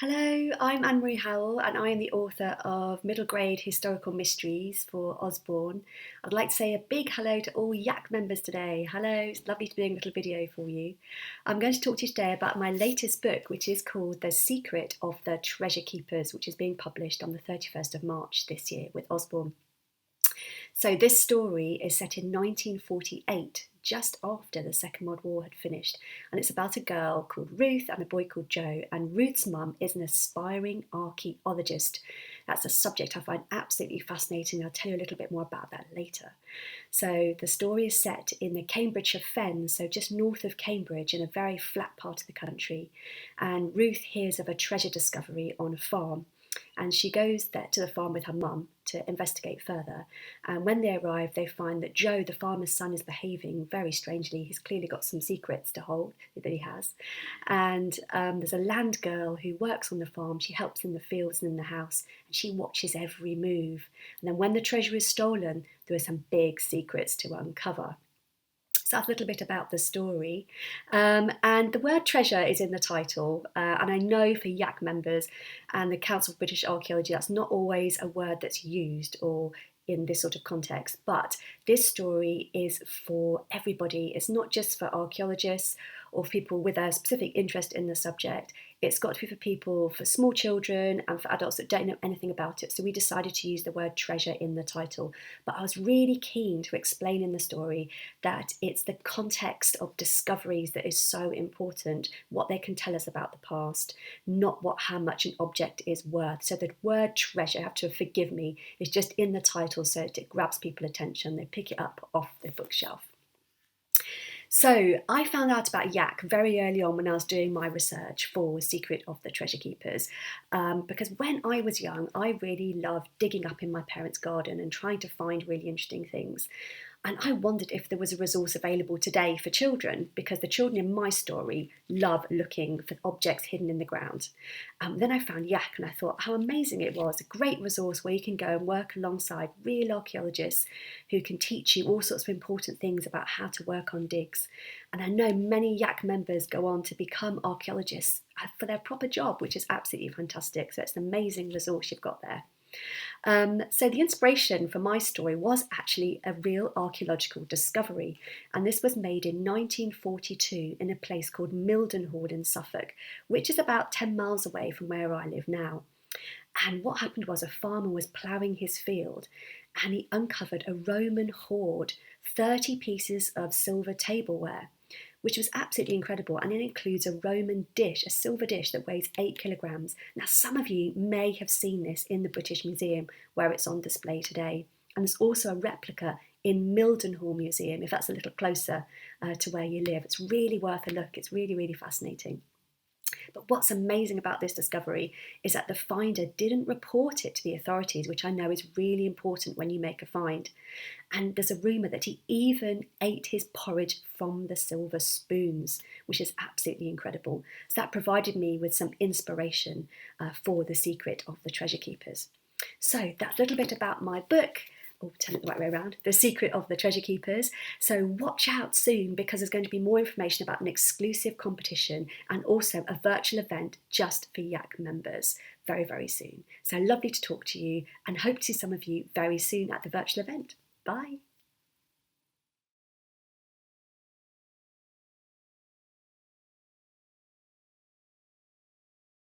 Hello, I'm Anne-Marie Howell and I am the author of middle grade historical mysteries for Usborne. I'd like to say a big hello to all YAC members today. Hello, it's lovely to be doing a little video for you. I'm going to talk to you today about my latest book, which is called The Secret of the Treasure Keepers, which is being published on the 31st of March this year with Usborne. So this story is set in 1948, just after the Second World War had finished, and it's about a girl called Ruth and a boy called Joe, and Ruth's mum is an aspiring archaeologist. That's a subject I find absolutely fascinating. I'll tell you a little bit more about that later. So the story is set in the Cambridgeshire Fens, so just north of Cambridge in a very flat part of the country, and Ruth hears of a treasure discovery on a farm. And she goes there to the farm with her mum to investigate further. And when they arrive, they find that Joe, the farmer's son, is behaving very strangely. He's clearly got some secrets to hold that he has. And there's a land girl who works on the farm. She helps in the fields and in the house, and she watches every move. And then when the treasure is stolen, there are some big secrets to uncover. So that's a little bit about the story. And the word treasure is in the title. And I know for YAC members and the Council of British Archaeology, that's not always a word that's used or in this sort of context. But this story is for everybody. It's not just for archaeologists or people with a specific interest in the subject. It's got to be for people, for small children and for adults that don't know anything about it. So we decided to use the word treasure in the title. But I was really keen to explain in the story that it's the context of discoveries that is so important, what they can tell us about the past, not how much an object is worth. So the word treasure, you have to forgive me, is just in the title so that it grabs people's attention. They pick it up off the bookshelf. So I found out about YAC very early on when I was doing my research for Secret of the Treasure Keepers, because when I was young, I really loved digging up in my parents' garden and trying to find really interesting things. And I wondered if there was a resource available today for children, because the children in my story love looking for objects hidden in the ground. Then I found YAC and I thought how amazing it was, a great resource where you can go and work alongside real archaeologists who can teach you all sorts of important things about how to work on digs. And I know many YAC members go on to become archaeologists for their proper job, which is absolutely fantastic. So it's an amazing resource you've got there. So the inspiration for my story was actually a real archaeological discovery, and this was made in 1942 in a place called Mildenhall in Suffolk, which is about 10 miles away from where I live now. And what happened was a farmer was ploughing his field and he uncovered a Roman hoard, 30 pieces of silver tableware, which was absolutely incredible. And it includes a Roman dish, a silver dish that weighs 8 kilograms. Now, some of you may have seen this in the British Museum where it's on display today. And there's also a replica in Mildenhall Museum, if that's a little closer to where you live. It's really worth a look. It's really, really fascinating. But what's amazing about this discovery is that the finder didn't report it to the authorities, which I know is really important when you make a find. And there's a rumour that he even ate his porridge from the silver spoons, which is absolutely incredible. So that provided me with some inspiration for The Secret of the Treasure Keepers. So that's a little bit about my book. Oh, turn it the right way around, The Secret of the Treasure Keepers. So watch out soon, because there's going to be more information about an exclusive competition and also a virtual event just for YAC members very, very soon. So lovely to talk to you and hope to see some of you very soon at the virtual event. Bye.